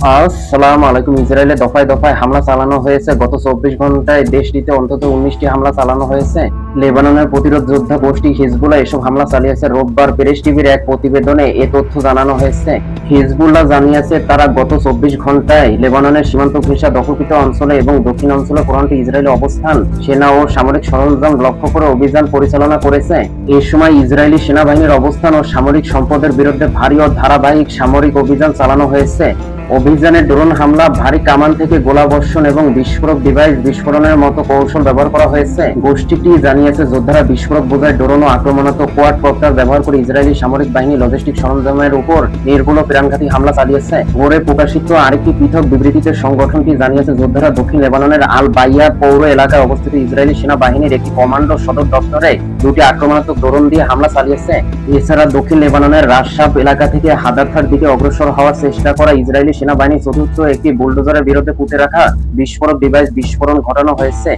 আসসালামু আলাইকুম। ইসরায়েলে দফায় দফায় হামলা চালানো হয়েছে। গত ২৪ ঘন্টায় দেশটিতে অন্তত ১৯টি হামলা চালানো হয়েছে। লেবাননের প্রতিরোধ যোদ্ধা গোষ্ঠী হিজবুল্লাহ এসব হামলা চালিয়েছে। রোববার প্রেস টিভির এক প্রতিবেদনে এ তথ্য জানানো হয়েছে। হিজবুল্লাহ জানিয়েছে তারা গত ২৪ ঘন্টায় লেবাননের সীমান্ত ঘেঁষা দখলকৃত অঞ্চলে এবং দক্ষিণ অঞ্চলে ১৫টি ইসরায়েলি অবস্থান, সেনা ও সামরিক সরঞ্জাম লক্ষ্য করে অভিযান পরিচালনা করেছে। এ সময় ইসরায়েলি সেনাবাহিনীর অবস্থান ও সামরিক সম্পদের বিরুদ্ধে ভারী ও ধারাবাহিক সামরিক অভিযান চালানো হয়েছে। অভিযানে ড্রোন হামলা, ভারী কামান থেকে গোলাবর্ষণ এবং বিস্ফোরক ডিভাইস বিস্ফোরণের মতো কৌশল ব্যবহার করা হয়েছে। গোষ্ঠীটি জানিয়েছে যোদ্ধারা বিস্ফোরক বোঝাই ড্রোন ও আক্রমণাত্মক কোয়াডকপ্টার ব্যবহার করে ইসরায়েলি সামরিক বাহিনী লজিস্টিক সরঞ্জামের উপর নির্ভুল ও প্রাণঘাতী হামলা চালিয়েছে। ভোরে প্রকাশিত আরেকটি পৃথক বিবৃতিতে সংগঠনটি জানিয়েছে যোদ্ধারা দক্ষিণ লেবাননের আল বাইয়া পৌর এলাকায় অবস্থিত ইসরায়েলি সেনাবাহিনীর একটি কমান্ডো সদর দপ্তরে দুটি আক্রমণাত্মক ড্রোন দিয়ে হামলা চালিয়েছে। এছাড়া দক্ষিণ লেবাননের রাশাব এলাকা থেকে হাদারথার দিকে অগ্রসর হওয়ার চেষ্টা করা ইসরায়েলি সেনাবাহিনী চতুর্থ একটি বুলডোজারের বিরুদ্ধে পুঁতে রাখা বিস্ফোরক ডিভাইস বিস্ফোরণ ঘটানো হয়েছে।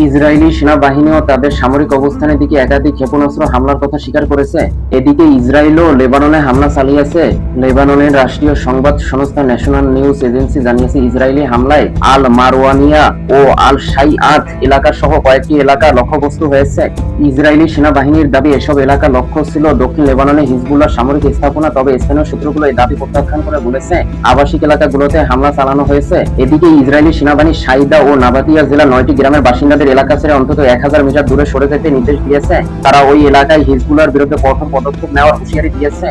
ইসরায়েলি সেনাবাহিনীও তাদের সামরিক অবস্থানের দিকে একাধিক ক্ষেপণাস্ত্র হামলার কথা স্বীকার করেছে। এদিকে ইসরায়েলও লেবাননে হামলা চালিয়েছে। লেবাননের রাষ্ট্রীয় সংবাদ সংস্থা ন্যাশনাল নিউজ এজেন্সি জানিয়েছে ইসরায়েলি হামলায় আল মারওয়ানিয়া ও আল শাইআত এলাকা সহ কয়েকটি এলাকা লক্ষ্যবস্তু হয়েছে। ইসরায়েলি সেনাবাহিনীর দাবি এসব এলাকা লক্ষ্য ছিল দক্ষিণ লেবাননে হিজবুল্লাহ সামরিক স্থাপনা। তবে স্থানীয় সূত্রগুলো এই দাবি প্রত্যাখ্যান করে বলেছে আবাসিক এলাকাগুলোতে হামলা চালানো হয়েছে। এদিকে ইসরায়েলি সেনাবাহিনী সাইদা ও নাবাতিয়া জেলার ৯টি গ্রামের বাসিন্দাদের এলাকা ছেড়ে অন্তত ১০০০ মিটার দূরে সরে যেতে নির্দেশ দিয়েছে। তারা ওই এলাকায় হিজবুল্লাহর বিরুদ্ধে কঠোর পদক্ষেপ নেওয়ার হুঁশিয়ারি দিয়েছে।